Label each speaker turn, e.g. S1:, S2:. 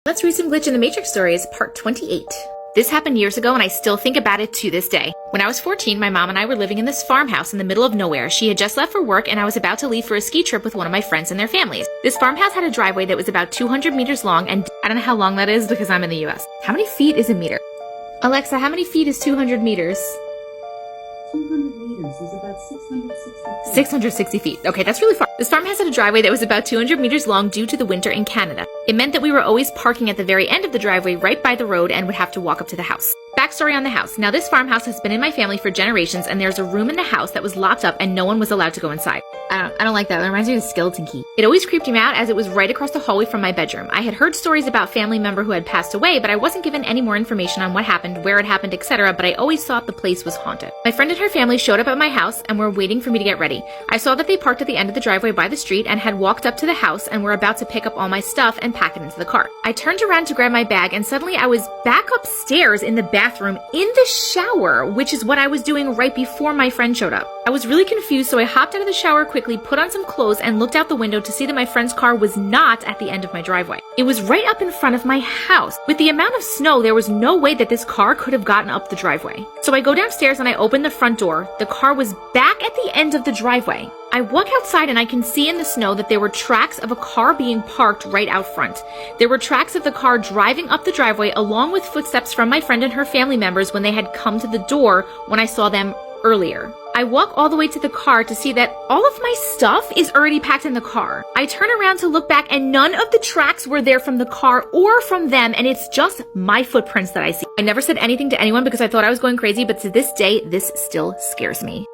S1: Let's read some Glitch in the Matrix stories, part 28. This happened years ago and I still think about it to this day. When I was 14, my mom and I were living in this farmhouse in the middle of nowhere. She had just left for work and I was about to leave for a ski trip with one of my friends and their families. This farmhouse had a driveway that was about 200 meters long, and I don't know how long that is because I'm in the US. How many feet is a meter? Alexa, how many feet is 200 meters?
S2: 200 meters is about 660 feet.
S1: 660 feet. Okay, that's really far. This farmhouse had a driveway that was about 200 meters long due to the winter in Canada. It meant that we were always parking at the very end of the driveway right by the road and would have to walk up to the house. Backstory on the house. Now, this farmhouse has been in my family for generations, and there's a room in the house that was locked up and no one was allowed to go inside. I don't like that. It reminds me of the skeleton key. It always creeped me out as it was right across the hallway from my bedroom. I had heard stories about family member who had passed away, but I wasn't given any more information on what happened, where it happened, etc., but I always thought the place was haunted. My friend and her family showed up at my house and were waiting for me to get ready. I saw that they parked at the end of the driveway by the street and had walked up to the house and were about to pick up all my stuff and pack it into the car. I turned around to grab my bag and suddenly I was back upstairs in the bathroom in the shower, which is what I was doing right before my friend showed up. I was really confused, so I hopped out of the shower quickly, put on some clothes, and looked out the window to see that my friend's car was not at the end of my driveway. It was right up in front of my house. With the amount of snow, there was no way that this car could have gotten up the driveway. So I go downstairs and I open the front door. The car was back at the end of the driveway. I walk outside and I can see in the snow that there were tracks of a car being parked right out front. There were tracks of the car driving up the driveway along with footsteps from my friend and her family members when they had come to the door when I saw them earlier. I walk all the way to the car to see that all of my stuff is already packed in the car. I turn around to look back and none of the tracks were there from the car or from them, and it's just my footprints that I see. I never said anything to anyone because I thought I was going crazy, but to this day, this still scares me.